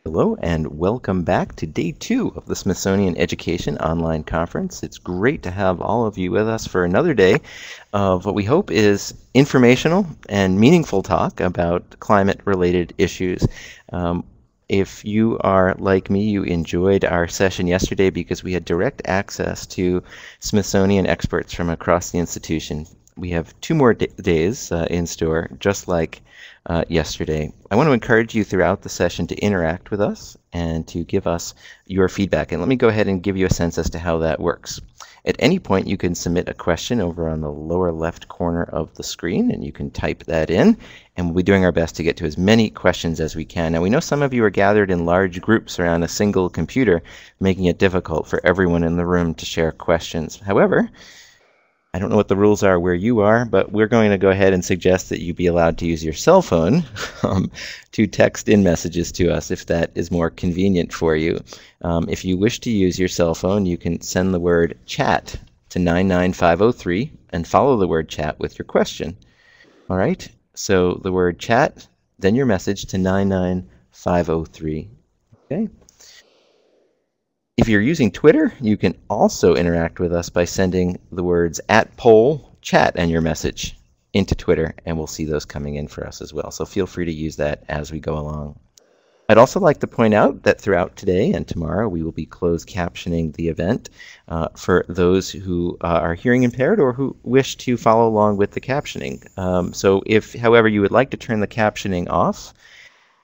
Hello and welcome back to day 2 of the Smithsonian Education Online Conference. It's great to have all of you with us for another day of what we hope is informational and meaningful talk about climate-related issues. If you are like me, you enjoyed our session yesterday because we had direct access to Smithsonian experts from across the institution. We have 2 more days in store, just like yesterday. I want to encourage you throughout the session to interact with us and to give us your feedback. And let me go ahead and give you a sense as to how that works. At any point, you can submit a question over on the lower left corner of the screen, and you can type that in, and we'll be doing our best to get to as many questions as we can. Now, we know some of you are gathered in large groups around a single computer, making it difficult for everyone in the room to share questions. However, I don't know what the rules are where you are, but we're going to go ahead and suggest that you be allowed to use your cell phone to text in messages to us if that is more convenient for you. If you wish to use your cell phone, you can send the word chat to 99503 and follow the word chat with your question. All right, so the word chat, then your message to 99503. Okay. If you're using Twitter, you can also interact with us by sending the words @poll_chat and your message into Twitter, and we'll see those coming in for us as well. So feel free to use that as we go along. I'd also like to point out that throughout today and tomorrow, we will be closed captioning the event for those who are hearing impaired or who wish to follow along with the captioning. So if, however, you would like to turn the captioning off,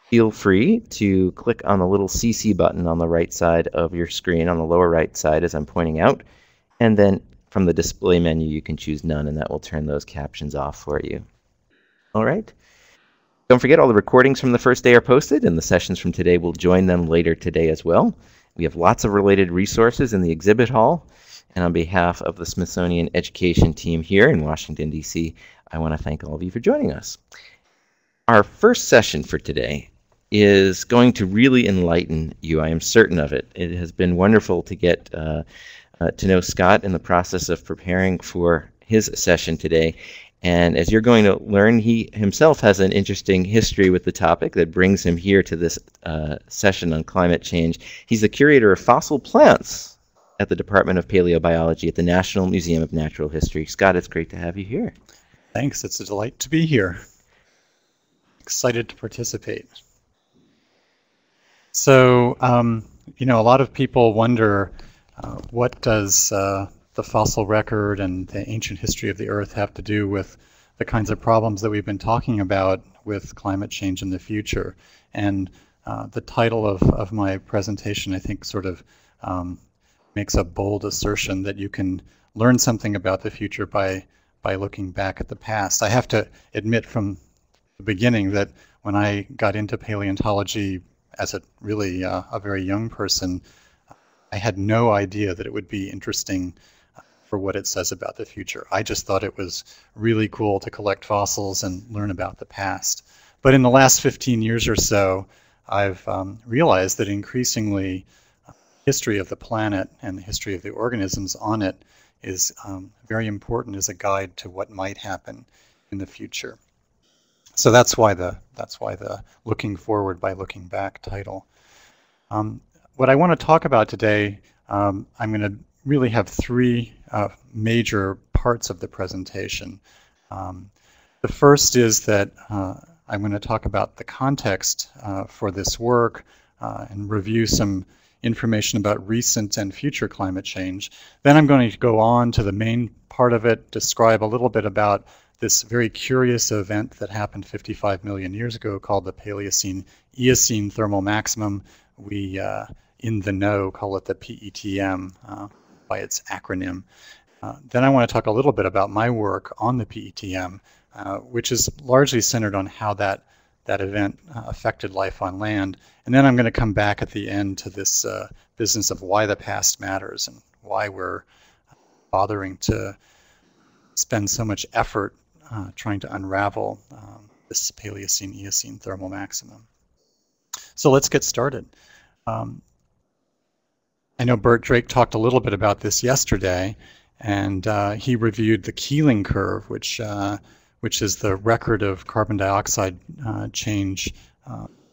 feel free to click on the little CC button on the right side of your screen, on the lower right side as I'm pointing out, and then from the display menu you can choose none, and that will turn those captions off for you. All right. Don't forget, all the recordings from the first day are posted, and the sessions from today will join them later today as well. We have lots of related resources in the exhibit hall, and on behalf of the Smithsonian Education team here in Washington, D.C., I want to thank all of you for joining us. Our first session for today is going to really enlighten you. I am certain of it. It has been wonderful to get to know Scott in the process of preparing for his session today. And as you're going to learn, he himself has an interesting history with the topic that brings him here to this session on climate change. He's the curator of fossil plants at the Department of Paleobiology at the National Museum of Natural History. Scott, it's great to have you here. Thanks. It's a delight to be here. Excited to participate. So, you know, a lot of people wonder what does the fossil record and the ancient history of the Earth have to do with the kinds of problems that we've been talking about with climate change in the future. And the title of my presentation, I think, sort of makes a bold assertion that you can learn something about the future by looking back at the past. I have to admit from the beginning that when I got into paleontology as a very young person, I had no idea that it would be interesting for what it says about the future. I just thought it was really cool to collect fossils and learn about the past. But in the last 15 years or so, I've realized that increasingly history of the planet and the history of the organisms on it is very important as a guide to what might happen in the future. So that's why the looking forward by looking back title. What I want to talk about today, I'm going to really have 3 major parts of the presentation. The first is that I'm going to talk about the context for this work and review some information about recent and future climate change. Then I'm going to go on to the main part of it, describe a little bit about this very curious event that happened 55 million years ago called the Paleocene-Eocene Thermal Maximum. We, in the know, call it the PETM by its acronym. Then I want to talk a little bit about my work on the PETM, which is largely centered on how that event affected life on land. And then I'm going to come back at the end to this business of why the past matters and why we're bothering to spend so much effort trying to unravel this Paleocene-Eocene Thermal Maximum. So let's get started. I know Bert Drake talked a little bit about this yesterday, and he reviewed the Keeling curve, which is the record of carbon dioxide change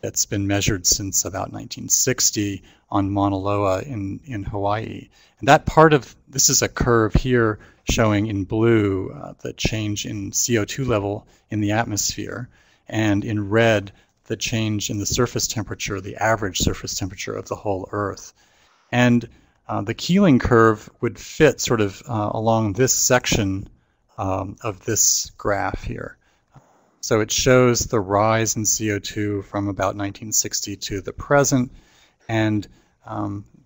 that's been measured since about 1960 on Mauna Loa in Hawaii. And that part of, this is a curve here showing in blue the change in CO2 level in the atmosphere, and in red the change in the surface temperature, the average surface temperature of the whole Earth. And the Keeling curve would fit sort of along this section of this graph here. So it shows the rise in CO2 from about 1960 to the present, and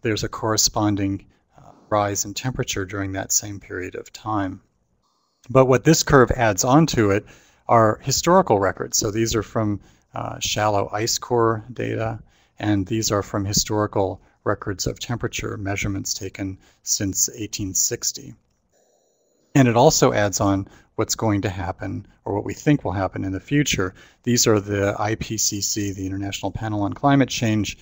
there's a corresponding rise in temperature during that same period of time. But what this curve adds onto it are historical records. So these are from shallow ice core data, and these are from historical records of temperature measurements taken since 1860. And it also adds on what's going to happen, or what we think will happen in the future. These are the IPCC, the International Panel on Climate Change,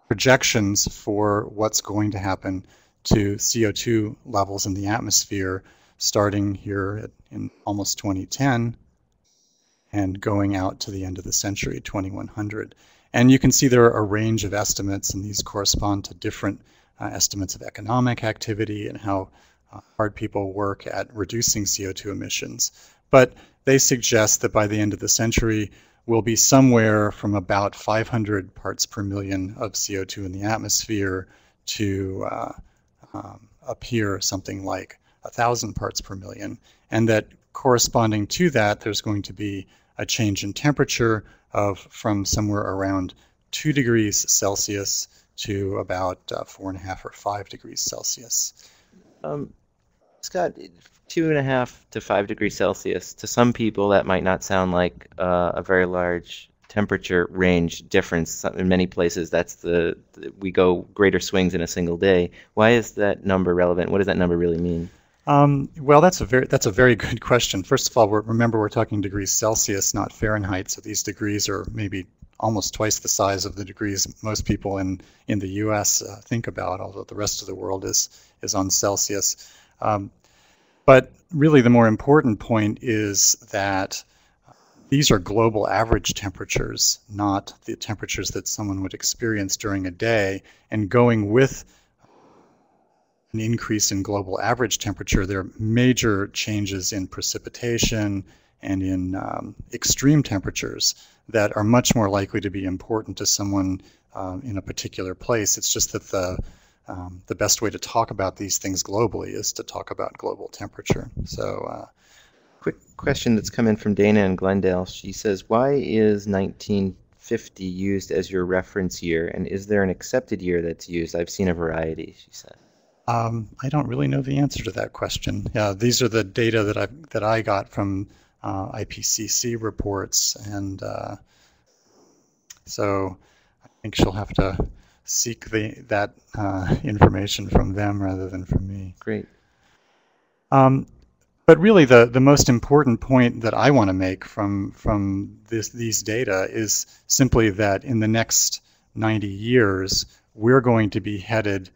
projections for what's going to happen to CO2 levels in the atmosphere starting here in almost 2010 and going out to the end of the century, 2100. And you can see there are a range of estimates, and these correspond to different estimates of economic activity and how hard people work at reducing CO2 emissions. But they suggest that by the end of the century, we'll be somewhere from about 500 parts per million of CO2 in the atmosphere to up here something like 1,000 parts per million. And that corresponding to that, there's going to be a change in temperature of from somewhere around 2 degrees Celsius to about 4.5 or 5 degrees Celsius. Scott, 2.5 to 5 degrees Celsius, to some people that might not sound like a very large temperature range difference. In many places, that's we go greater swings in a single day. Why is that number relevant? What does that number really mean? Well, that's a very good question. First of all, remember we're talking degrees Celsius, not Fahrenheit. So these degrees are maybe almost twice the size of the degrees most people in the U.S. Think about, although the rest of the world is on Celsius. But really, the more important point is that these are global average temperatures, not the temperatures that someone would experience during a day. And going with an increase in global average temperature, there are major changes in precipitation and in extreme temperatures that are much more likely to be important to someone in a particular place. It's just that the best way to talk about these things globally is to talk about global temperature. So, quick question that's come in from Dana in Glendale. She says, why is 1950 used as your reference year, and is there an accepted year that's used? I've seen a variety, she said. I don't really know the answer to that question. Yeah, these are the data that I got from IPCC reports, and so I think she'll have to seek that information from them rather than from me. Great. But really, the most important point that I want to make from these data is simply that in the next 90 years, we're going to be headed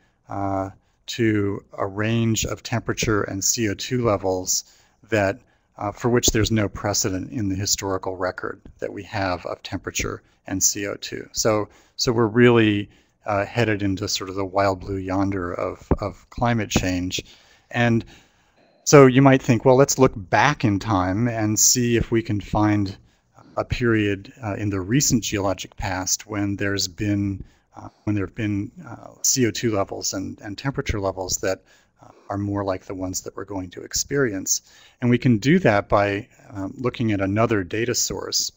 to a range of temperature and CO2 levels that for which there's no precedent in the historical record that we have of temperature and CO2. So we're really headed into sort of the wild blue yonder of climate change. And so you might think, well, let's look back in time and see if we can find a period in the recent geologic past when there have been CO2 levels and temperature levels that are more like the ones that we're going to experience. And we can do that by looking at another data source.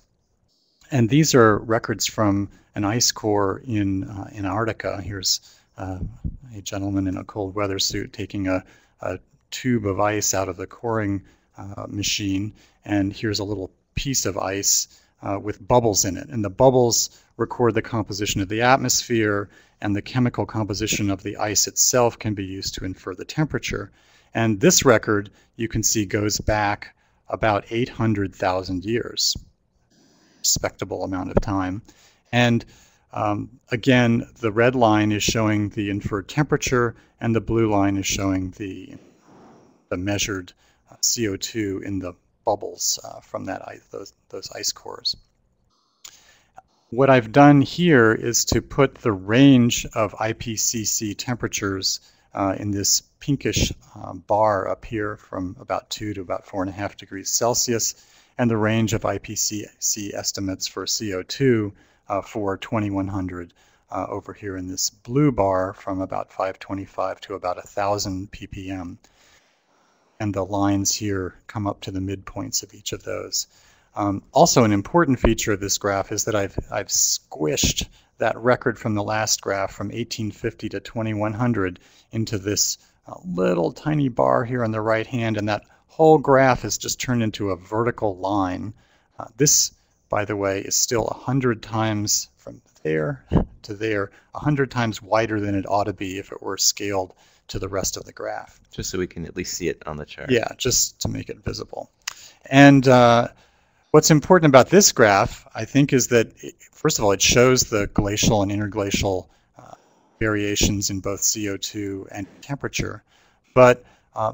And these are records from an ice core in Antarctica. Here's a gentleman in a cold weather suit taking a tube of ice out of the coring machine, and here's a little piece of ice with bubbles in it. And the bubbles record the composition of the atmosphere, and the chemical composition of the ice itself can be used to infer the temperature. And this record, you can see, goes back about 800,000 years. Respectable amount of time. And again, the red line is showing the inferred temperature, and the blue line is showing the measured CO2 in the bubbles from those ice cores. what I've done here is to put the range of IPCC temperatures in this pinkish bar up here from about 2 to about 4.5 degrees Celsius, and the range of IPCC estimates for CO2 for 2100 over here in this blue bar from about 525 to about 1000 ppm. And the lines here come up to the midpoints of each of those. Also, an important feature of this graph is that I've squished that record from the last graph from 1850 to 2100 into this little tiny bar here on the right hand, and that whole graph is just turned into a vertical line. This, by the way, is still 100 times from there to there, 100 times wider than it ought to be if it were scaled to the rest of the graph. Just so we can at least see it on the chart. Yeah, just to make it visible. And what's important about this graph, I think, is that, first of all, it shows the glacial and interglacial variations in both CO2 and temperature. But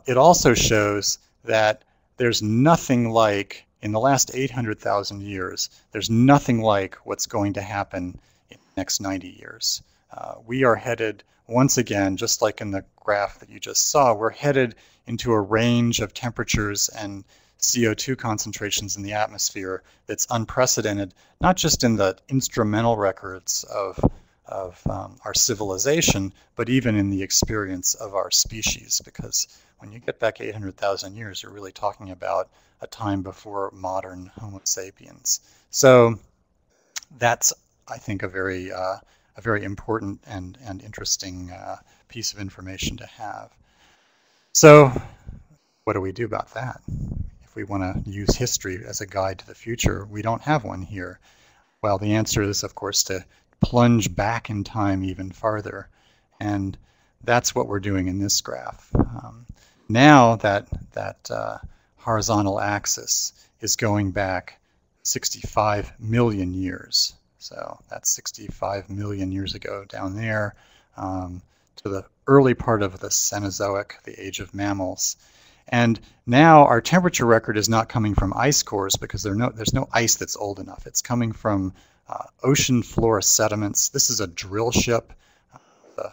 it also shows that there's nothing like, in the last 800,000 years, there's nothing like what's going to happen in the next 90 years. We are headed, once again, just like in the graph that you just saw, we're headed into a range of temperatures and CO2 concentrations in the atmosphere that's unprecedented, not just in the instrumental records of our civilization, but even in the experience of our species, because when you get back 800,000 years, you're really talking about a time before modern Homo sapiens. So that's, I think, a very important and interesting piece of information to have. So what do we do about that? If we want to use history as a guide to the future, we don't have one here. Well, the answer is, of course, to plunge back in time even farther. And that's what we're doing in this graph. Now that horizontal axis is going back 65 million years. So that's 65 million years ago down there to the early part of the Cenozoic, the age of mammals. And now our temperature record is not coming from ice cores because there's no ice that's old enough. It's coming from ocean floor sediments. This is a drill ship, the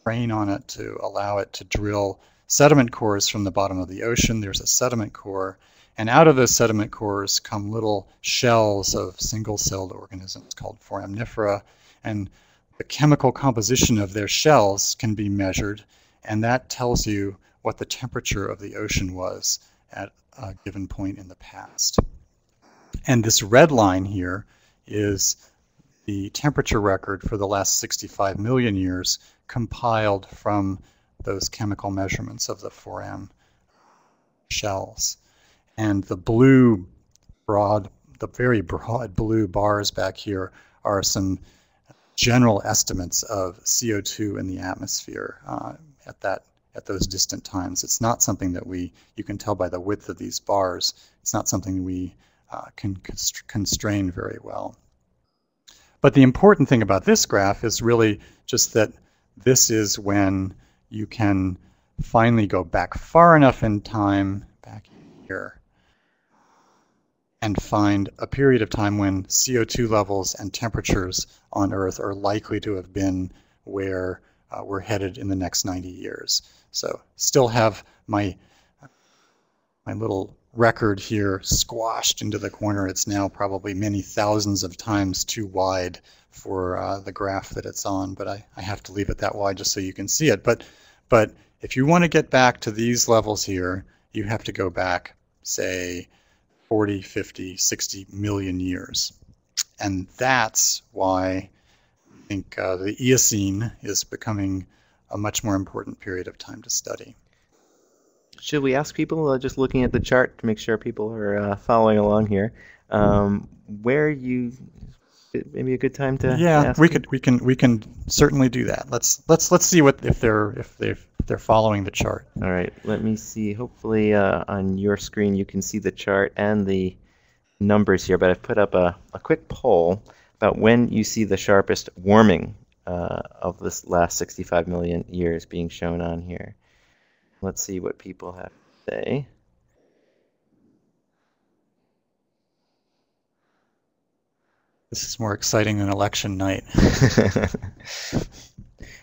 crane on it to allow it to drill sediment cores from the bottom of the ocean. There's a sediment core, and out of those sediment cores come little shells of single-celled organisms called foraminifera, and the chemical composition of their shells can be measured, and that tells you what the temperature of the ocean was at a given point in the past. And this red line here is the temperature record for the last 65 million years compiled from those chemical measurements of the foram shells. And the very broad blue bars back here are some general estimates of CO2 in the atmosphere at those distant times. It's not something that you can tell by the width of these bars, it's not something we can constrain very well. But the important thing about this graph is really just that this is when you can finally go back far enough in time, back here, and find a period of time when CO2 levels and temperatures on Earth are likely to have been where we're headed in the next 90 years. So still have my little record here squashed into the corner. It's now probably many thousands of times too wide for the graph that it's on, but I have to leave it that wide just so you can see it. But if you want to get back to these levels here, you have to go back, say, 40, 50, 60 million years. And that's why I think the Eocene is becoming a much more important period of time to study. Should we ask people, just looking at the chart to make sure people are following along here, where maybe a good time to ask? we can certainly do that. Let's see what if they're following the chart. All right, let me see. Hopefully on your screen you can see the chart and the numbers here, but I've put up a quick poll about when you see the sharpest warming of this last 65 million years being shown on here. Let's see what people have to say. This is more exciting than election night.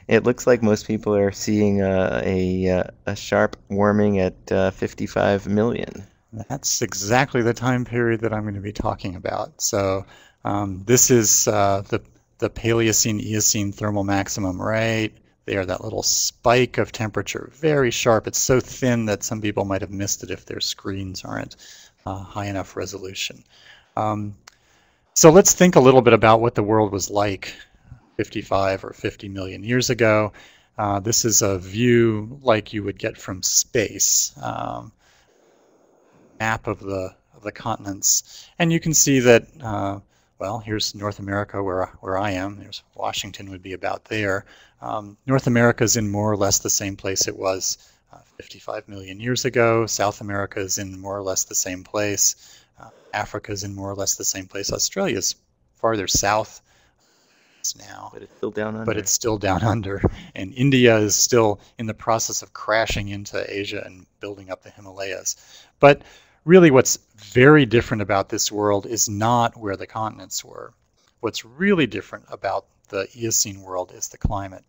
It looks like most people are seeing a sharp warming at 55 million. That's exactly the time period that I'm going to be talking about. So this is the Paleocene-Eocene Thermal Maximum right there, that little spike of temperature, very sharp. It's so thin that some people might have missed it if their screens aren't high enough resolution. So let's think a little bit about what the world was like 55 or 50 million years ago. This is a view like you would get from space, map of the continents, and you can see that. Well, here's North America where I am. There's Washington would be about there. North America is in more or less the same place it was 55 million years ago. South America is in more or less the same place. Africa is in more or less the same place. Australia is farther south now. But it's still down under. But it's still down under. And India is still in the process of crashing into Asia and building up the Himalayas. But really what's very different about this world is not where the continents were. What's really different about the Eocene world is the climate.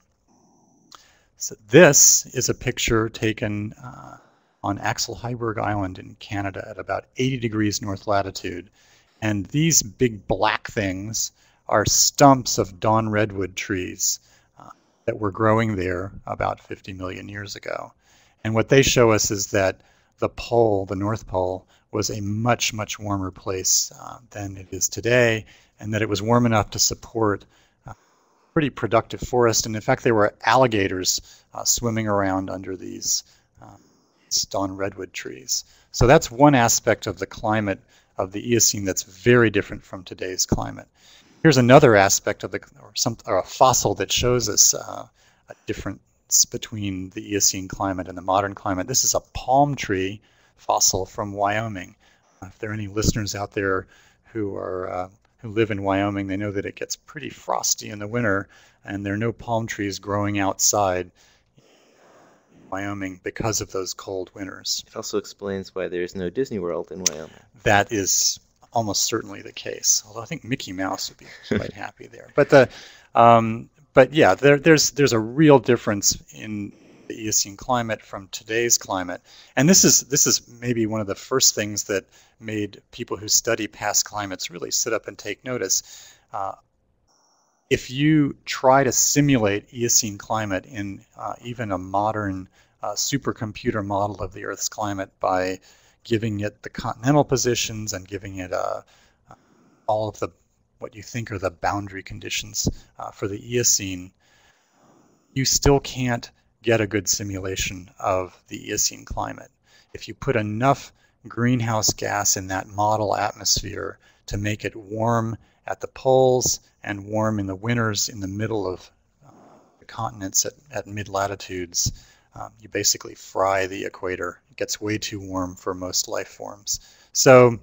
So this is a picture taken on Axel Heiberg Island in Canada at about 80 degrees north latitude. And these big black things are stumps of dawn redwood trees that were growing there about 50 million years ago. And what they show us is that the pole, the North Pole, was a much, much warmer place than it is today, and that it was warm enough to support pretty productive forest. And in fact, there were alligators swimming around under these dawn redwood trees. So that's one aspect of the climate of the Eocene that's very different from today's climate. Here's another aspect of or a fossil that shows us a difference between the Eocene climate and the modern climate. This is a palm tree fossil from Wyoming. If there are any listeners out there who live in Wyoming, they know that it gets pretty frosty in the winter, and there are no palm trees growing outside in Wyoming because of those cold winters. It also explains why there's no Disney World in Wyoming. That is almost certainly the case, although I think Mickey Mouse would be quite happy there. But yeah, there's a real difference in the Eocene climate from today's climate, and this is maybe one of the first things that made people who study past climates really sit up and take notice. If you try to simulate Eocene climate in even a modern supercomputer model of the Earth's climate by giving it the continental positions and giving it all of what you think are the boundary conditions for the Eocene, you still can't get a good simulation of the Eocene climate. If you put enough greenhouse gas in that model atmosphere to make it warm at the poles and warm in the winters in the middle of the continents at mid-latitudes, you basically fry the equator. It gets way too warm for most life forms. So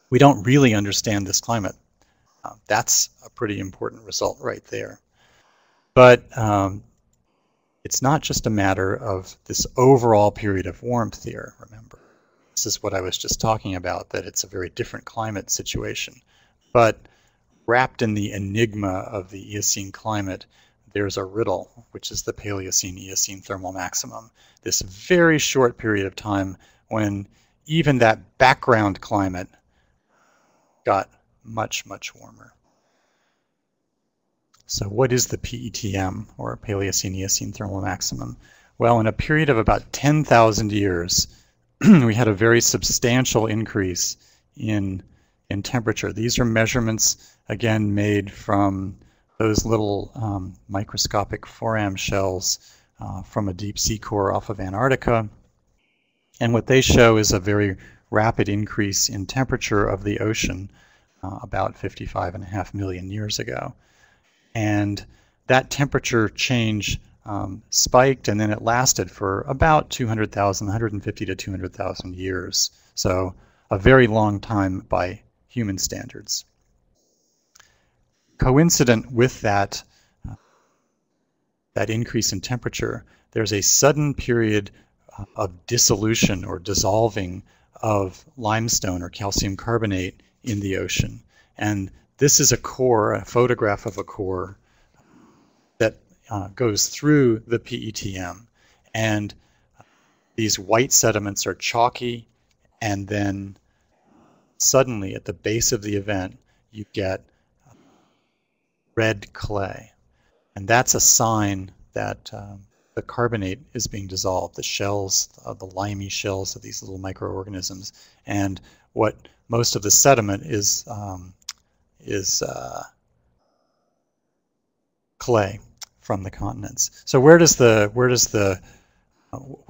we don't really understand this climate. That's a pretty important result right there. But it's not just a matter of this overall period of warmth here, remember. This is what I was just talking about, that it's a very different climate situation. But wrapped in the enigma of the Eocene climate, there's a riddle, which is the Paleocene-Eocene Thermal Maximum. This very short period of time when even that background climate got much, much warmer. So what is the PETM, or Paleocene-Eocene Thermal Maximum? Well, in a period of about 10,000 years, we had a very substantial increase in temperature. These are measurements, again, made from those little microscopic foram shells from a deep sea core off of Antarctica. And what they show is a very rapid increase in temperature of the ocean about 55.5 million years ago. And that temperature change spiked, and then it lasted for about 200,000, 150 to 200,000 years. So a very long time by human standards. Coincident with that increase in temperature, there's a sudden period of dissolution or dissolving of limestone or calcium carbonate in the ocean. And This is a core, a photograph of a core that goes through the PETM. And these white sediments are chalky, and then suddenly at the base of the event, you get red clay. And that's a sign that the carbonate is being dissolved, the shells, the limey shells of these little microorganisms. And what most of the sediment is clay from the continents. So what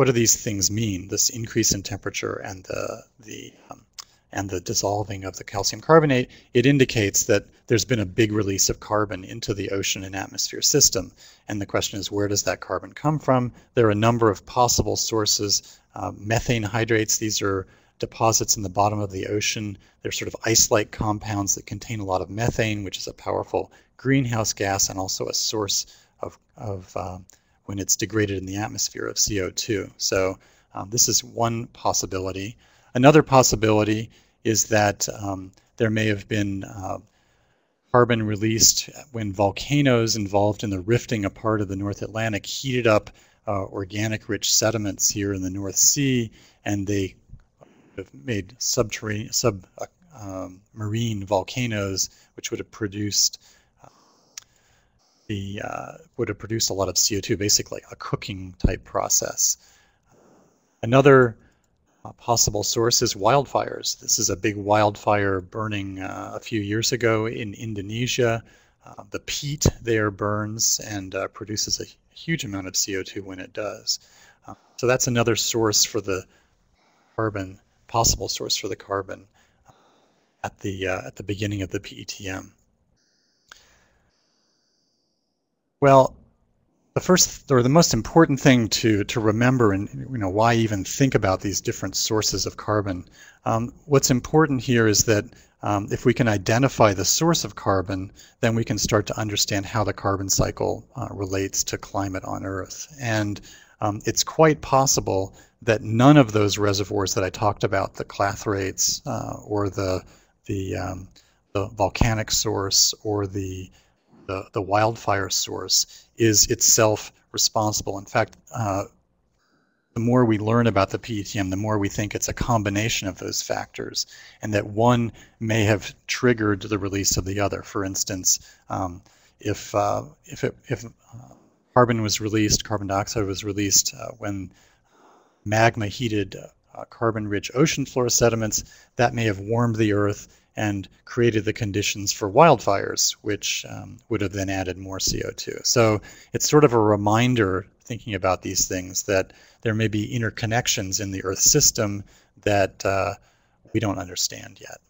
do these things mean? This increase in temperature and the dissolving of the calcium carbonate, it indicates that there's been a big release of carbon into the ocean and atmosphere system. And the question is, where does that carbon come from? There are a number of possible sources. Methane hydrates, these are deposits in the bottom of the ocean. They're sort of ice-like compounds that contain a lot of methane, which is a powerful greenhouse gas and also a source of when it's degraded in the atmosphere, of CO2. So this is one possibility. Another possibility is that there may have been carbon released when volcanoes involved in the rifting apart of the North Atlantic heated up organic-rich sediments here in the North Sea, and they have made marine volcanoes, which would have produced a lot of CO2, basically a cooking type process. Another possible source is wildfires. This is a big wildfire burning a few years ago in Indonesia. The peat there burns and produces a huge amount of CO2 when it does. So that's another source for the carbon, possible source for the carbon at the beginning of the PETM. Well, the most important thing to remember, and why even think about these different sources of carbon. What's important here is that if we can identify the source of carbon, then we can start to understand how the carbon cycle relates to climate on Earth. And it's quite possible that none of those reservoirs that I talked about, the clathrates or the volcanic source or the wildfire source, is itself responsible. In fact, the more we learn about the PETM, the more we think it's a combination of those factors, and that one may have triggered the release of the other. For instance, if carbon was released, carbon dioxide was released when magma heated carbon-rich ocean floor sediments, that may have warmed the Earth and created the conditions for wildfires, which would have then added more CO2. So it's sort of a reminder, thinking about these things, that there may be interconnections in the Earth system that we don't understand yet.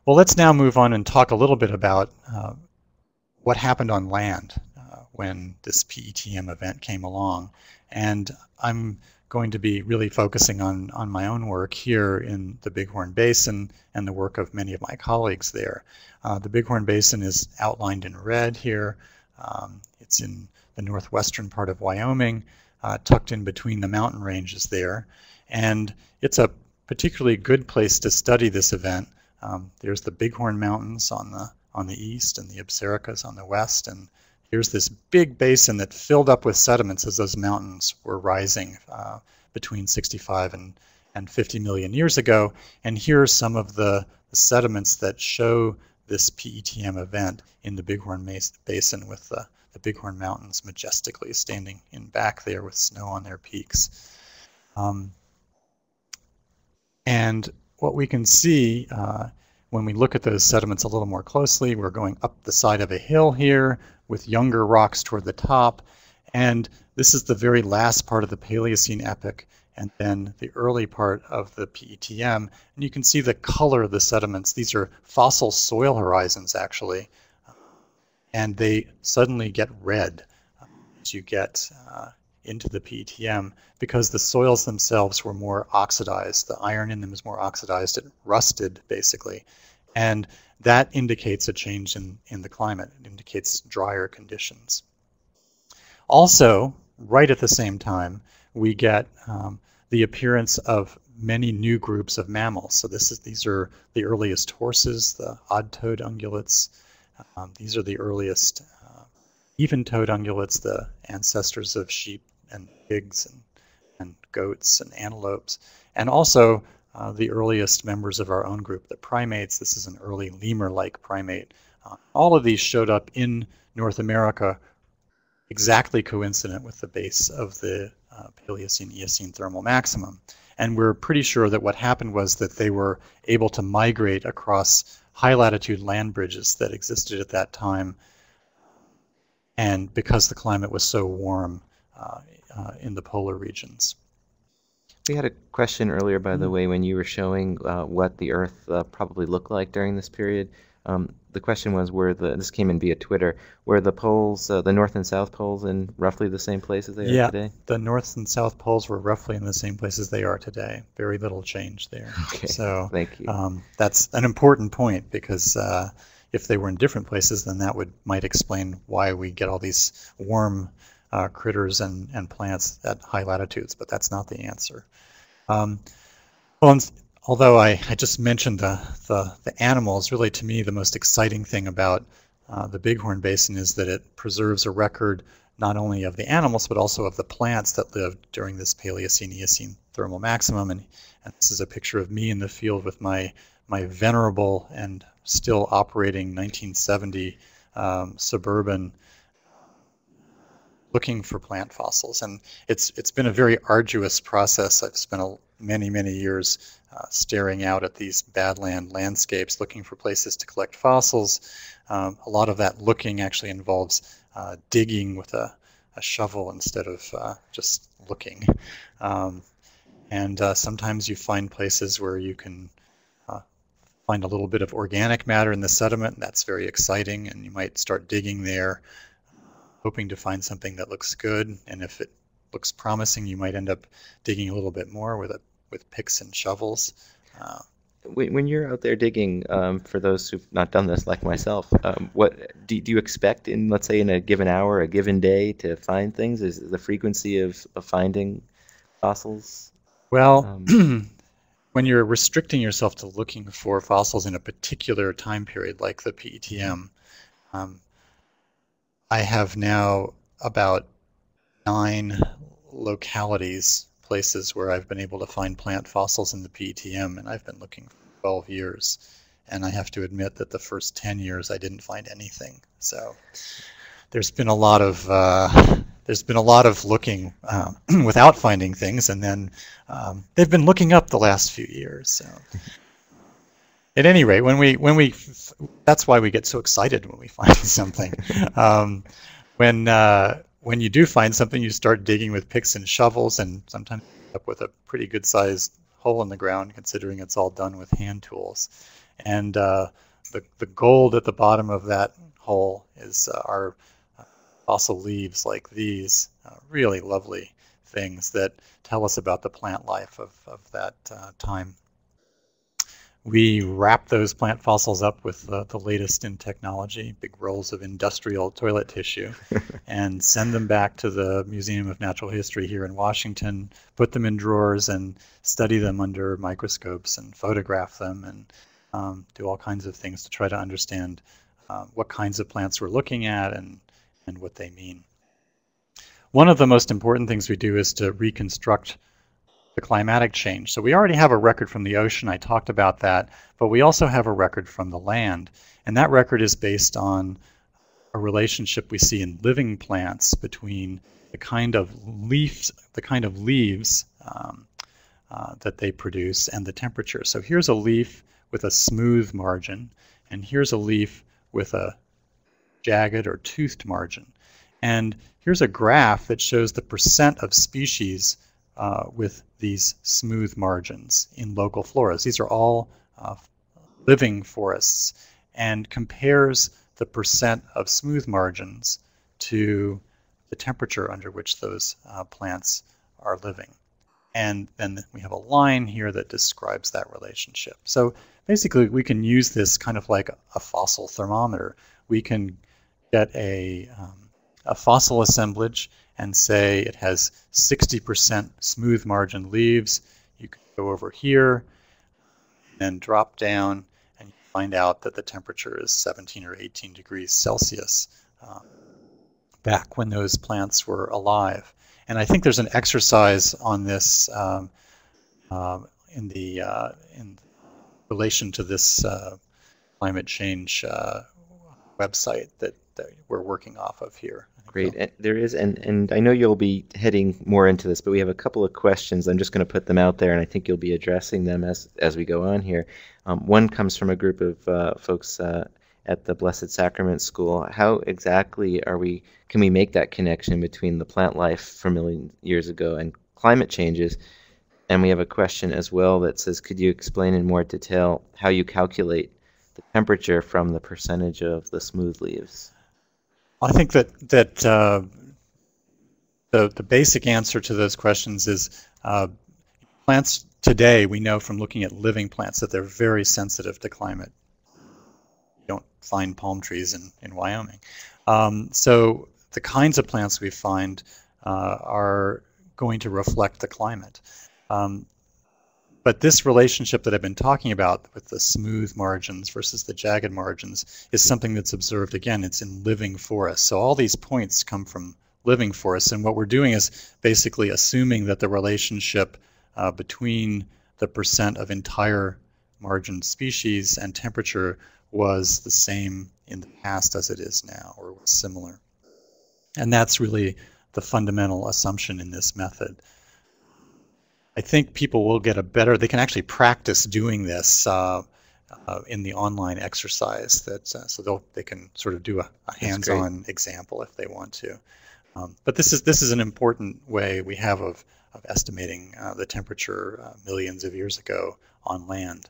Well, let's now move on and talk a little bit about what happened on land when this PETM event came along. And I'm going to be really focusing on my own work here in the Bighorn Basin and the work of many of my colleagues there. The Bighorn Basin is outlined in red here. It's in the northwestern part of Wyoming, tucked in between the mountain ranges there. And it's a particularly good place to study this event. There's the Bighorn Mountains on the east and the Absarokas on the west, and here's this big basin that filled up with sediments as those mountains were rising between 65 and 50 million years ago. And here are some of the sediments that show this PETM event in the Bighorn Basin, with the Bighorn Mountains majestically standing in back there with snow on their peaks. And what we can see when we look at those sediments a little more closely, we're going up the side of a hill here with younger rocks toward the top. And this is the very last part of the Paleocene epoch, and then the early part of the PETM. And you can see the color of the sediments. These are fossil soil horizons, actually. And they suddenly get red as you get into the PETM, because the soils themselves were more oxidized. The iron in them is more oxidized. It rusted, basically. And that indicates a change in the climate. It indicates drier conditions. Also, right at the same time, we get the appearance of many new groups of mammals. So these are the earliest horses, the odd-toed ungulates. These are the earliest even-toed ungulates, the ancestors of sheep and pigs and goats and antelopes. And also the earliest members of our own group, the primates. This is an early lemur-like primate. All of these showed up in North America exactly coincident with the base of the Paleocene-Eocene Thermal Maximum. And we're pretty sure that what happened was that they were able to migrate across high-latitude land bridges that existed at that time, and because the climate was so warm in the polar regions. We had a question earlier, by the way, when you were showing what the Earth probably looked like during this period. The question was, this came in via Twitter, were the poles, the North and South poles, in roughly the same places they are today? Yeah, the North and South poles were roughly in the same places they are today. Very little change there. Okay, so thank you. That's an important point, because if they were in different places, then that might explain why we get all these warm critters and plants at high latitudes, but that's not the answer. Although I just mentioned the animals, really to me the most exciting thing about the Bighorn Basin is that it preserves a record not only of the animals but also of the plants that lived during this Paleocene-Eocene Thermal Maximum. And this is a picture of me in the field with my venerable and still operating 1970 Suburban, looking for plant fossils. And it's been a very arduous process. I've spent many years staring out at these badland landscapes, looking for places to collect fossils. A lot of that looking actually involves digging with a shovel instead of just looking. Sometimes you find places where you can find a little bit of organic matter in the sediment, and that's very exciting, and you might start digging there, hoping to find something that looks good. And if it looks promising, you might end up digging a little bit more with picks and shovels. When you're out there digging, for those who've not done this like myself, what do you expect in, let's say, in a given hour, a given day, to find things? Is the frequency of finding fossils? Well, when you're restricting yourself to looking for fossils in a particular time period, like the PETM, I have now about 9 localities, places where I've been able to find plant fossils in the PETM, and I've been looking for 12 years. And I have to admit that the first 10 years I didn't find anything. So there's been a lot of looking without finding things, and then they've been looking up the last few years. So at any rate, that's why we get so excited when we find something. When you do find something, you start digging with picks and shovels, and sometimes you end up with a pretty good-sized hole in the ground, considering it's all done with hand tools. And the gold at the bottom of that hole is our fossil leaves like these, really lovely things that tell us about the plant life of that time. We wrap those plant fossils up with the latest in technology, big rolls of industrial toilet tissue, and send them back to the Museum of Natural History here in Washington, put them in drawers and study them under microscopes and photograph them, and do all kinds of things to try to understand what kinds of plants we're looking at and what they mean. One of the most important things we do is to reconstruct the climatic change. So we already have a record from the ocean, I talked about that, but we also have a record from the land. And that record is based on a relationship we see in living plants between the kind of leaves that they produce and the temperature. So here's a leaf with a smooth margin, and here's a leaf with a jagged or toothed margin. And here's a graph that shows the percent of species with these smooth margins in local floras. These are all living forests, and compares the percent of smooth margins to the temperature under which those plants are living. And then we have a line here that describes that relationship. So basically we can use this kind of like a fossil thermometer. We can get a fossil assemblage and say it has 60% smooth margin leaves, you could go over here and drop down and you find out that the temperature is 17 or 18 degrees Celsius back when those plants were alive. And I think there's an exercise on this in relation to this climate change website that we're working off of here. Great. And there is, and I know you'll be heading more into this, but we have a couple of questions. I'm just going to put them out there, and I think you'll be addressing them as we go on here. One comes from a group of folks at the Blessed Sacrament School. How exactly can we make that connection between the plant life from millions of years ago and climate changes? And we have a question as well that says, could you explain in more detail how you calculate the temperature from the percentage of the smooth leaves? I think that the basic answer to those questions is plants today, we know from looking at living plants that they're very sensitive to climate. You don't find palm trees in Wyoming. So the kinds of plants we find are going to reflect the climate. But this relationship that I've been talking about with the smooth margins versus the jagged margins is something that's observed, again, it's in living forests. So all these points come from living forests, and what we're doing is basically assuming that the relationship between the percent of entire margin species and temperature was the same in the past as it is now, or was similar. And that's really the fundamental assumption in this method. I think people will get they can actually practice doing this in the online exercise, so they can sort of do a hands-on example if they want to. But this is an important way we have of estimating the temperature millions of years ago on land.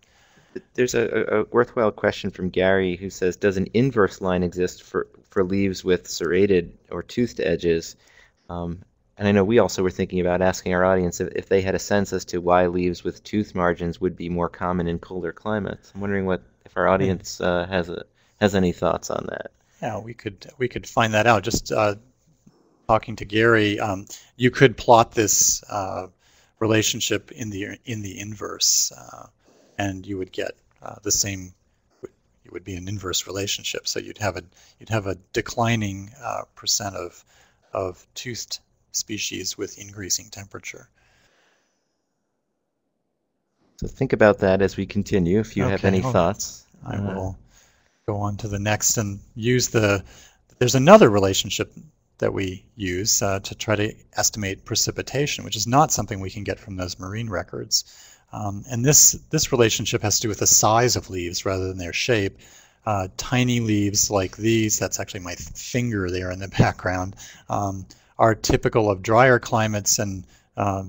There's a worthwhile question from Gary who says, does an inverse line exist for leaves with serrated or toothed edges? And I know we also were thinking about asking our audience if they had a sense as to why leaves with tooth margins would be more common in colder climates. I'm wondering if our audience has any thoughts on that. Yeah, we could find that out. Just talking to Gary, you could plot this relationship in the inverse, and you would get the same. It would be an inverse relationship. So you'd have a declining percent of toothed species with increasing temperature. So think about that as we continue, if you have any thoughts. I will go on to the next and use there's another relationship that we use to try to estimate precipitation, which is not something we can get from those marine records. And this relationship has to do with the size of leaves rather than their shape. Tiny leaves like these, that's actually my finger there in the background, are typical of drier climates, and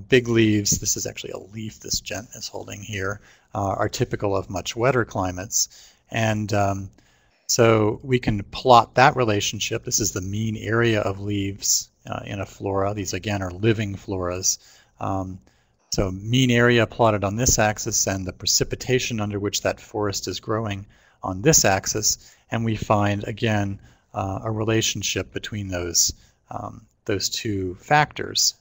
big leaves, this is actually a leaf this gent is holding here, are typical of much wetter climates. And so we can plot that relationship. This is the mean area of leaves in a flora. These again are living floras. So mean area plotted on this axis and the precipitation under which that forest is growing on this axis, and we find again a relationship between those two factors.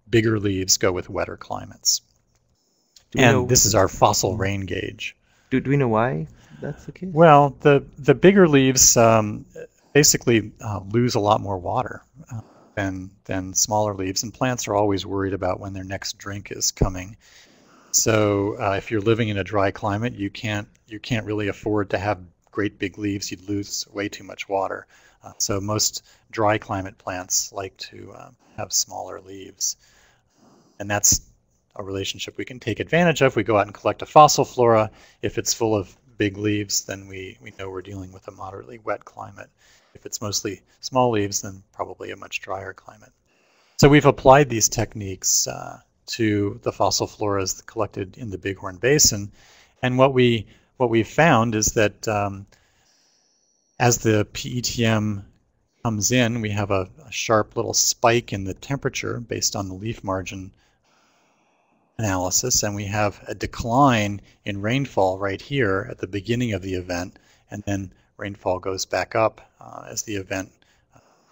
Bigger leaves go with wetter climates. And this is our fossil rain gauge. Do we know why that's the case? Well, the bigger leaves basically lose a lot more water than smaller leaves, and plants are always worried about when their next drink is coming. So if you're living in a dry climate, you can't really afford to have great big leaves. You'd lose way too much water. So most dry climate plants like to have smaller leaves. And that's a relationship we can take advantage of. We go out and collect a fossil flora. If it's full of big leaves, then we know we're dealing with a moderately wet climate. If it's mostly small leaves, then probably a much drier climate. So we've applied these techniques to the fossil floras collected in the Bighorn Basin. And what we found is that as the PETM comes in, we have a sharp little spike in the temperature based on the leaf margin analysis, and we have a decline in rainfall right here at the beginning of the event, and then rainfall goes back up as the event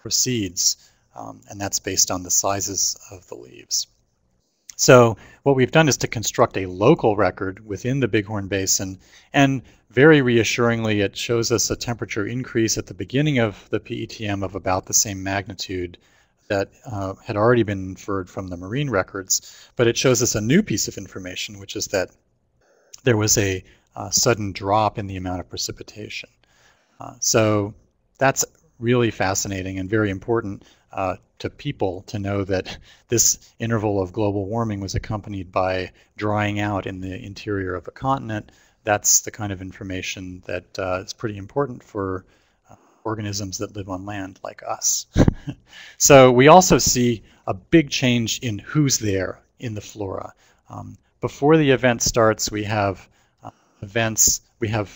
proceeds. and that's based on the sizes of the leaves. So what we've done is to construct a local record within the Bighorn Basin, and very reassuringly it shows us a temperature increase at the beginning of the PETM of about the same magnitude that had already been inferred from the marine records, but it shows us a new piece of information, which is that there was a sudden drop in the amount of precipitation. So that's really fascinating and very important to people to know that this interval of global warming was accompanied by drying out in the interior of a continent. That's the kind of information that is pretty important for organisms that live on land like us. So we also see a big change in who's there in the flora. Before the event starts, we have events. We have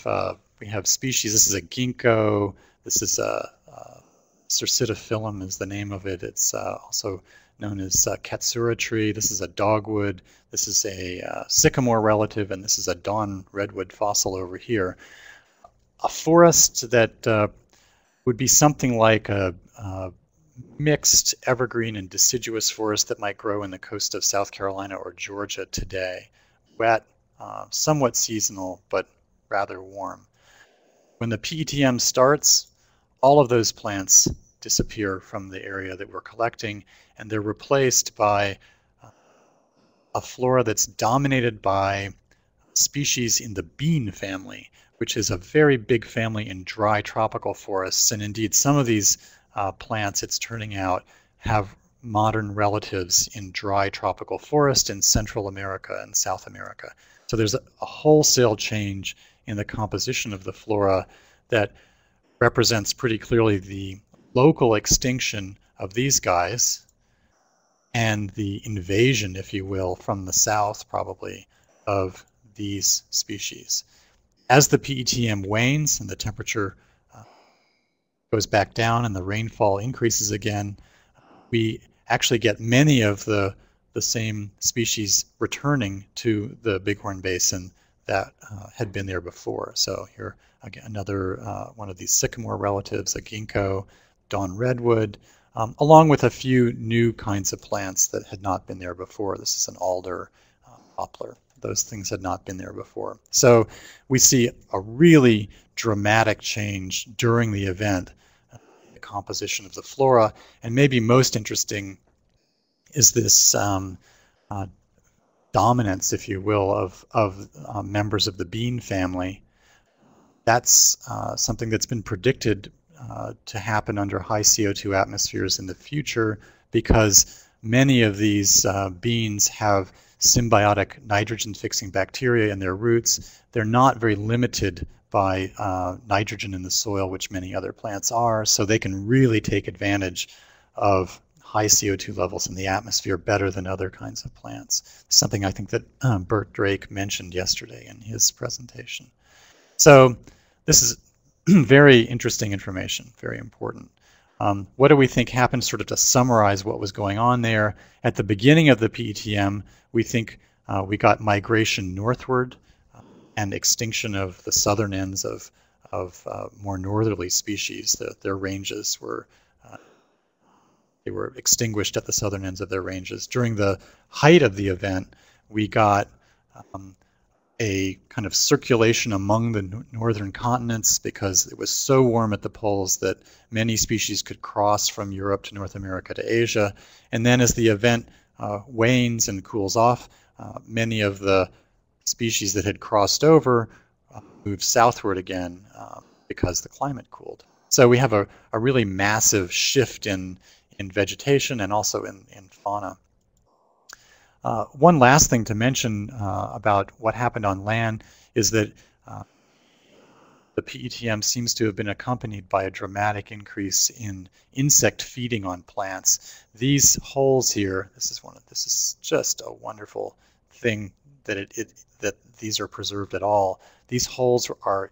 species. This is a ginkgo. This is a Cercidophyllum is the name of it. It's also known as Katsura tree. This is a dogwood. This is a sycamore relative, and this is a dawn redwood fossil over here. A forest that would be something like a mixed evergreen and deciduous forest that might grow in the coast of South Carolina or Georgia today. Wet, somewhat seasonal, but rather warm. When the PETM starts, all of those plants disappear from the area that we're collecting, and they're replaced by a flora that's dominated by species in the bean family, which is a very big family in dry tropical forests. And indeed, some of these plants, it's turning out, have modern relatives in dry tropical forest in Central America and South America. So there's a wholesale change in the composition of the flora that represents pretty clearly the local extinction of these guys and the invasion, if you will, from the south probably of these species. As the PETM wanes and the temperature goes back down and the rainfall increases again, we actually get many of the same species returning to the Bighorn Basin that had been there before. So here again, another one of these sycamore relatives, a ginkgo, dawn redwood, along with a few new kinds of plants that had not been there before. This is an alder, poplar. Those things had not been there before. So we see a really dramatic change during the event, the composition of the flora, and maybe most interesting is this dominance, if you will, of members of the bean family. That's something that's been predicted to happen under high CO2 atmospheres in the future, because many of these beans have symbiotic nitrogen-fixing bacteria in their roots. They're not very limited by nitrogen in the soil, which many other plants are, so they can really take advantage of high CO2 levels in the atmosphere better than other kinds of plants. Something I think that Bert Drake mentioned yesterday in his presentation. So this is very interesting information, very important. What do we think happened, sort of to summarize what was going on there? At the beginning of the PETM, we think we got migration northward and extinction of the southern ends of more northerly species. Their ranges were they were extinguished at the southern ends of their ranges. During the height of the event, we got a kind of circulation among the northern continents because it was so warm at the poles that many species could cross from Europe to North America to Asia. And then as the event wanes and cools off, many of the species that had crossed over moved southward again because the climate cooled. So we have a really massive shift in vegetation and also in fauna. One last thing to mention about what happened on land is that the PETM seems to have been accompanied by a dramatic increase in insect feeding on plants. These holes here, this is just a wonderful thing that that these are preserved at all. These holes are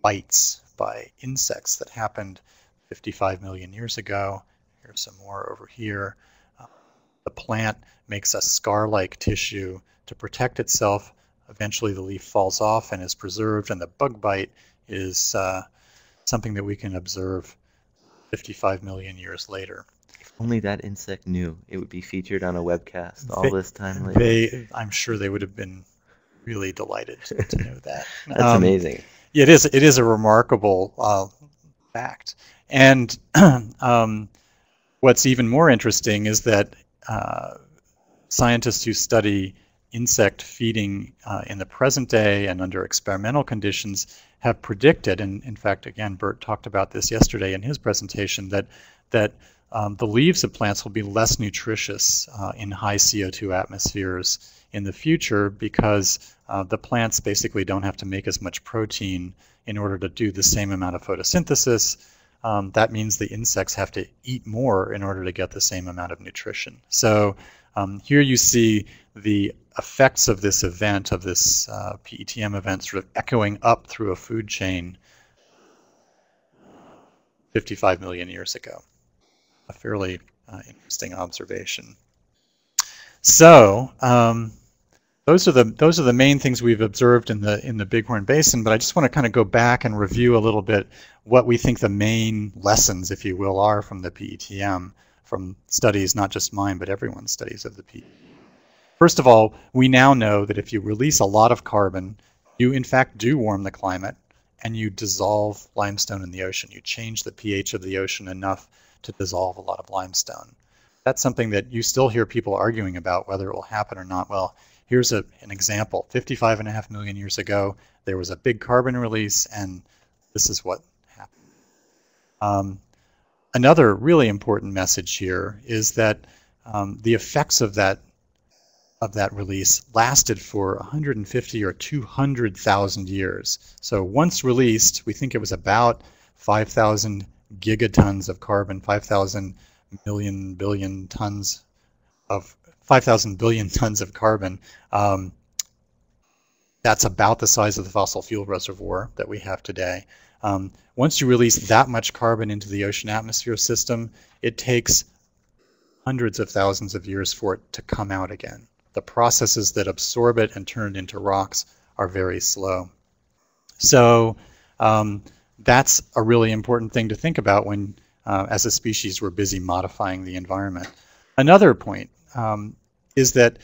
bites by insects that happened 55 million years ago. Here's some more over here. The plant makes a scar-like tissue to protect itself. Eventually the leaf falls off and is preserved, and the bug bite is something that we can observe 55 million years later. Only that insect knew it would be featured on a webcast all this time later. I'm sure they would have been really delighted to know that. That's amazing. It is a remarkable fact. And what's even more interesting is that scientists who study insect feeding in the present day and under experimental conditions have predicted, and in fact, again, Bert talked about this yesterday in his presentation, that the leaves of plants will be less nutritious in high CO2 atmospheres in the future because the plants basically don't have to make as much protein in order to do the same amount of photosynthesis. That means the insects have to eat more in order to get the same amount of nutrition. So here you see the effects of this event, of this PETM event, sort of echoing up through a food chain 55 million years ago. A fairly interesting observation. So those are the main things we've observed in the Bighorn Basin. But I just want to kind of go back and review a little bit what we think the main lessons, if you will, are from the PETM, from studies, not just mine, but everyone's studies of the PETM. First of all, we now know that if you release a lot of carbon, you in fact do warm the climate, and you dissolve limestone in the ocean. You change the pH of the ocean enough to dissolve a lot of limestone. That's something that you still hear people arguing about whether it will happen or not. Well, here's an example. 55.5 million years ago, there was a big carbon release, and this is what happened. Another really important message here is that the effects of that release lasted for 150 or 200,000 years. So once released, we think it was about 5,000 gigatons of carbon, 5,000 billion tons of carbon. That's about the size of the fossil fuel reservoir that we have today. Once you release that much carbon into the ocean atmosphere system, it takes hundreds of thousands of years for it to come out again. The processes that absorb it and turn it into rocks are very slow. So that's a really important thing to think about when, as a species, we're busy modifying the environment. Another point is that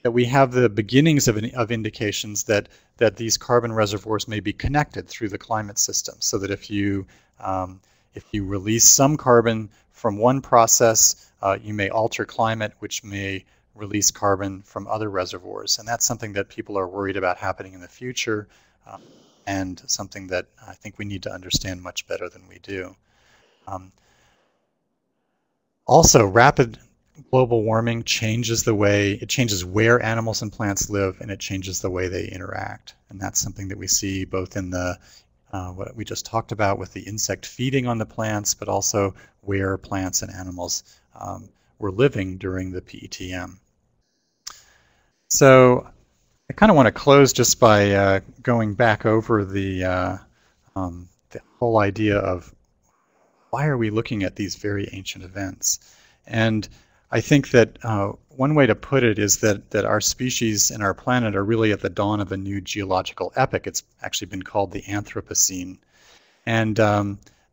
we have the beginnings of indications that these carbon reservoirs may be connected through the climate system, so that if you release some carbon from one process, you may alter climate, which may release carbon from other reservoirs. And that's something that people are worried about happening in the future, and something that I think we need to understand much better than we do. Also, rapid global warming changes where animals and plants live, and it changes the way they interact. And that's something that we see both in the what we just talked about with the insect feeding on the plants, but also where plants and animals were living during the PETM. So I kind of want to close just by going back over the whole idea of why are we looking at these very ancient events. And I think that one way to put it is that our species and our planet are really at the dawn of a new geological epoch. It's actually been called the Anthropocene. And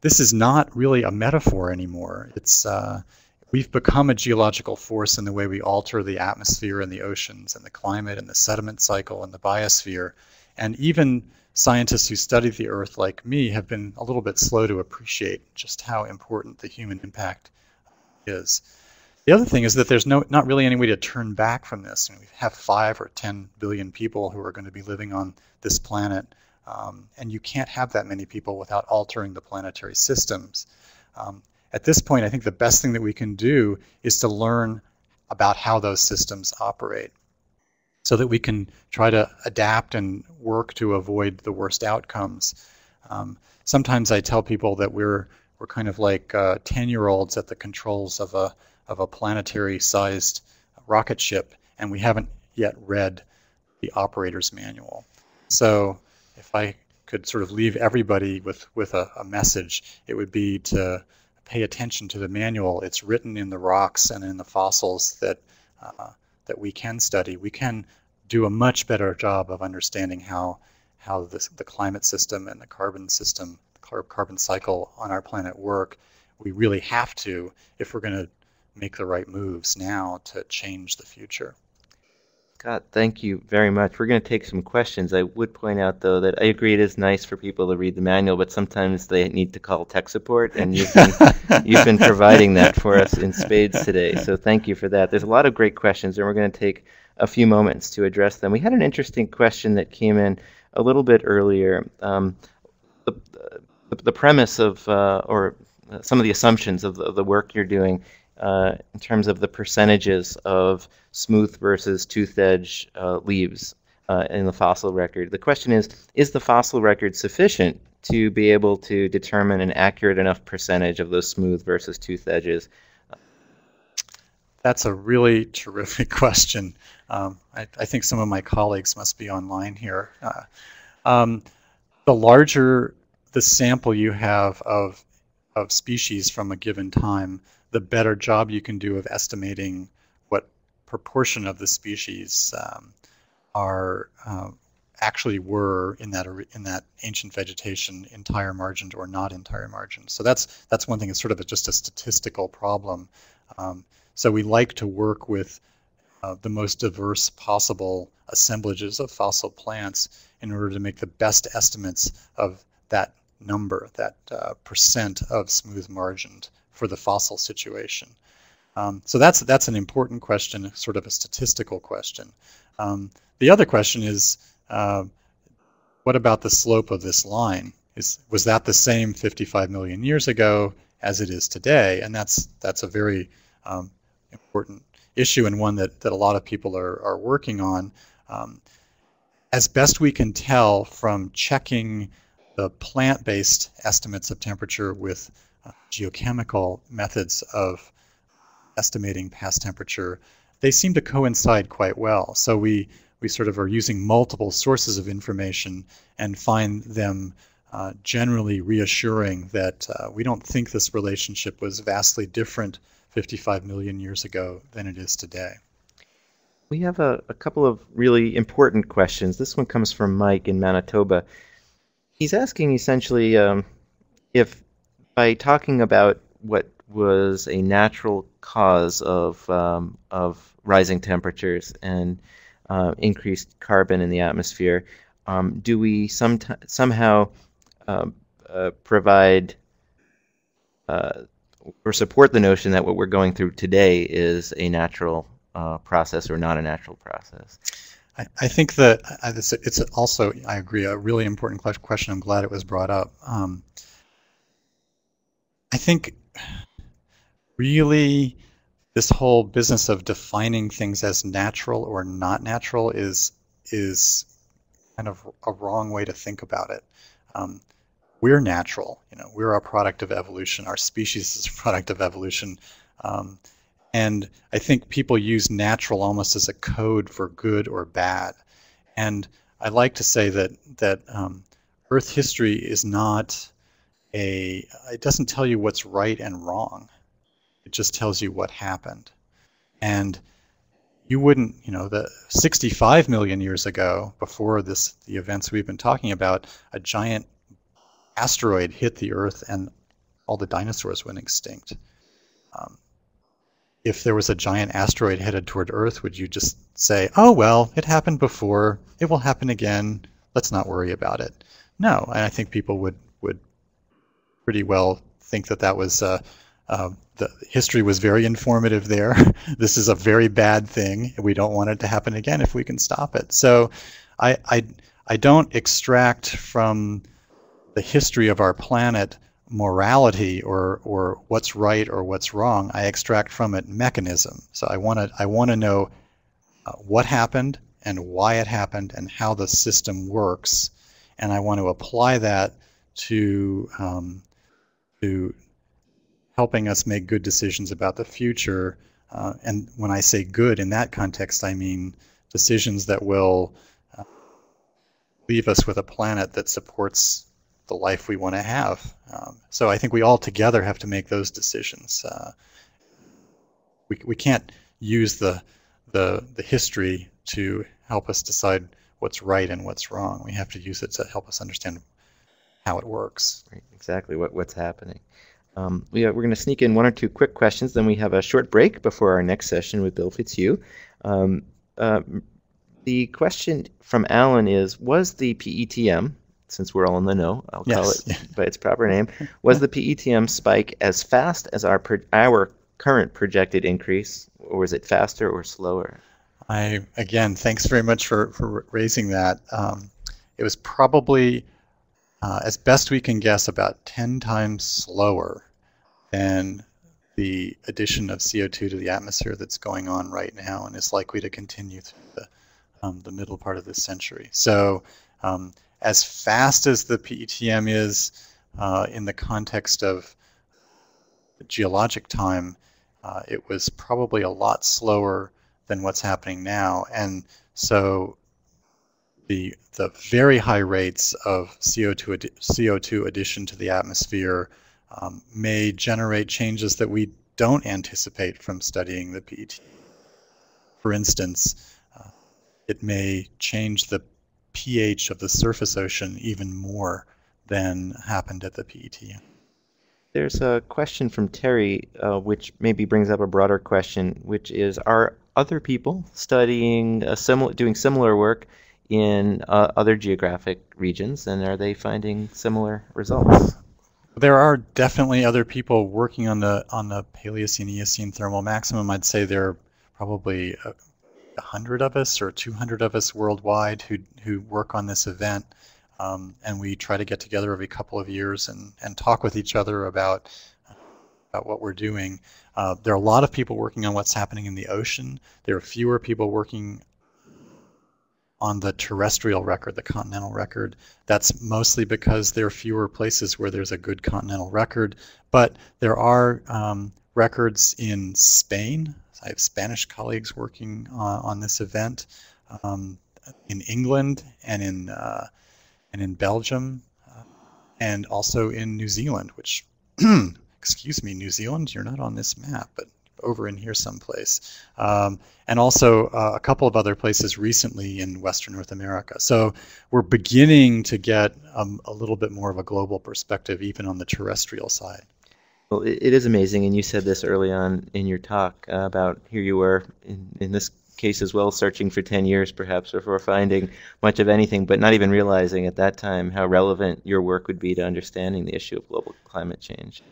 this is not really a metaphor anymore. We've become a geological force in the way we alter the atmosphere and the oceans and the climate and the sediment cycle and the biosphere. And even scientists who study the Earth, like me, have been a little bit slow to appreciate just how important the human impact is. The other thing is that there's not really any way to turn back from this. We have 5 or 10 billion people who are going to be living on this planet, and you can't have that many people without altering the planetary systems. At this point, I think the best thing that we can do is to learn about how those systems operate, so that we can try to adapt and work to avoid the worst outcomes. Sometimes I tell people that we're kind of like 10-year-olds at the controls of a planetary-sized rocket ship, and we haven't yet read the operator's manual. So if I could sort of leave everybody with a message, it would be to pay attention to the manual. It's written in the rocks and in the fossils that we can study. We can do a much better job of understanding how the climate system and the carbon system, carbon cycle on our planet work we really have to if we're going to make the right moves now to change the future. Scott, thank you very much. We're going to take some questions. I would point out, though, that I agree it is nice for people to read the manual, but sometimes they need to call tech support, and you've been providing that for us in spades today. So thank you for that. There's a lot of great questions, and we're going to take a few moments to address them. We had an interesting question that came in a little bit earlier. The premise of, or some of the assumptions of the work you're doing in terms of the percentages of smooth versus tooth-edge leaves in the fossil record. The question is the fossil record sufficient to be able to determine an accurate enough percentage of those smooth versus tooth edges? That's a really terrific question. I think some of my colleagues must be online here. The larger the sample you have of species from a given time, the better job you can do of estimating what proportion of the species actually were in that ancient vegetation entire margined or not entire margined. So that's one thing. It's sort of just a statistical problem. So we like to work with the most diverse possible assemblages of fossil plants in order to make the best estimates of that number, that percent of smooth margined for the fossil situation. So that's an important question, sort of a statistical question. The other question is, what about the slope of this line? Was that the same 55 million years ago as it is today? And that's a very important issue, and one that a lot of people are working on. As best we can tell from checking the plant-based estimates of temperature with geochemical methods of estimating past temperature, they seem to coincide quite well. So we sort of are using multiple sources of information and find them generally reassuring that we don't think this relationship was vastly different 55 million years ago than it is today. We have a couple of really important questions. This one comes from Mike in Manitoba. He's asking essentially if, by talking about what was a natural cause of rising temperatures and increased carbon in the atmosphere, do we somehow provide or support the notion that what we're going through today is a natural process or not a natural process? I think that it's also, I agree, a really important question. I'm glad it was brought up. I think really this whole business of defining things as natural or not natural is kind of a wrong way to think about it. We're natural, we're a product of evolution. Our species is a product of evolution. And I think people use natural almost as a code for good or bad. And I like to say that Earth history is not it doesn't tell you what's right and wrong. It just tells you what happened. And you wouldn't, the 65 million years ago, before the events we've been talking about, a giant asteroid hit the Earth and all the dinosaurs went extinct. If there was a giant asteroid headed toward Earth, would you just say, oh, well, it happened before, it will happen again, let's not worry about it? No, and I think people would pretty well think that was, the history was very informative there. This is a very bad thing, and we don't want it to happen again if we can stop it. So I don't extract from the history of our planet morality or what's right or what's wrong. I extract from it mechanism. So I want to know what happened and why it happened and how the system works, and I want to apply that to helping us make good decisions about the future. And when I say good in that context, I mean decisions that will leave us with a planet that supports the life we want to have. So I think we all together have to make those decisions. We can't use the history to help us decide what's right and what's wrong. We have to use it to help us understand how it works. Right, exactly what's happening. We're going to sneak in one or two quick questions, then we have a short break before our next session with Bill Fitzhugh. The question from Alan is, was the PETM, since we're all in the know, I'll call it by its proper name, was the PETM spike as fast as our current projected increase, or was it faster or slower? Again, thanks very much for raising that. It was probably, as best we can guess, about 10 times slower than the addition of CO2 to the atmosphere that's going on right now and is likely to continue through the middle part of this century. So as fast as the PETM is in the context of geologic time, it was probably a lot slower than what's happening now. And so the very high rates of CO2 addition to the atmosphere may generate changes that we don't anticipate from studying the PETM. For instance, it may change the pH of the surface ocean even more than happened at the PETM. There's a question from Terry, which maybe brings up a broader question, which is, are other people studying doing similar work in other geographic regions, and are they finding similar results? There are definitely other people working on the Paleocene-Eocene Thermal Maximum. I'd say there are probably 100 of us or 200 of us worldwide who work on this event, and we try to get together every couple of years and talk with each other about what we're doing. There are a lot of people working on what's happening in the ocean. There are fewer people working on the terrestrial record, the continental record. That's mostly because there are fewer places where there's a good continental record, but there are records in Spain. I have Spanish colleagues working on this event, in England and in Belgium, and also in New Zealand, which, excuse me, New Zealand, you're not on this map, but over in here someplace. And also a couple of other places recently in Western North America. So we're beginning to get a little bit more of a global perspective, even on the terrestrial side. Well, it is amazing, and you said this early on in your talk about here you were, in this case as well, searching for 10 years perhaps before finding much of anything, but not even realizing at that time how relevant your work would be to understanding the issue of global climate change.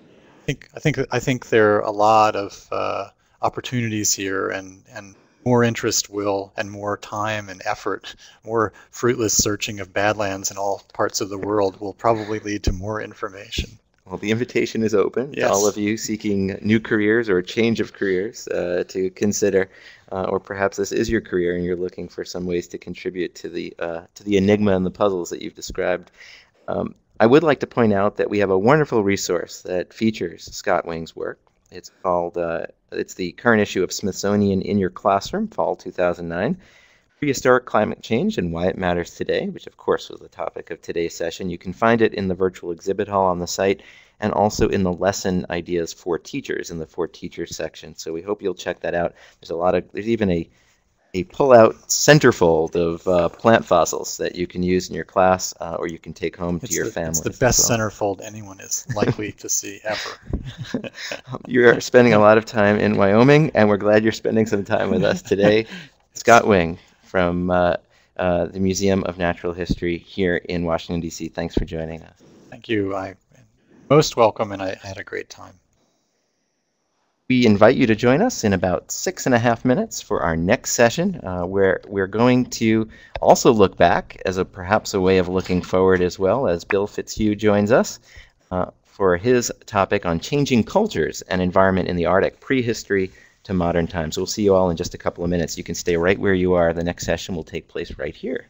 I think there are a lot of opportunities here, and more interest will, and more time and effort, more fruitless searching of badlands in all parts of the world will probably lead to more information. Well, the invitation is open to all of you seeking new careers or a change of careers to consider, or perhaps this is your career and you're looking for some ways to contribute to the enigma and the puzzles that you've described. I would like to point out that we have a wonderful resource that features Scott Wing's work. It's called, it's the current issue of Smithsonian in Your Classroom, Fall 2009, Prehistoric Climate Change and Why It Matters Today, which of course was the topic of today's session. You can find it in the virtual exhibit hall on the site and also in the lesson ideas for teachers in the For Teachers section. So we hope you'll check that out. There's even a pull-out centerfold of plant fossils that you can use in your class or you can take home to your family. It's the best centerfold anyone is likely to see ever. You're spending a lot of time in Wyoming, and we're glad you're spending some time with us today. Scott Wing from the Museum of Natural History here in Washington, D.C. Thanks for joining us. Thank you. I'm most welcome, and I had a great time. We invite you to join us in about 6.5 minutes for our next session, where we're going to also look back as perhaps a way of looking forward as well, as Bill Fitzhugh joins us for his topic on changing cultures and environment in the Arctic, prehistory to modern times. We'll see you all in just a couple of minutes. You can stay right where you are. The next session will take place right here.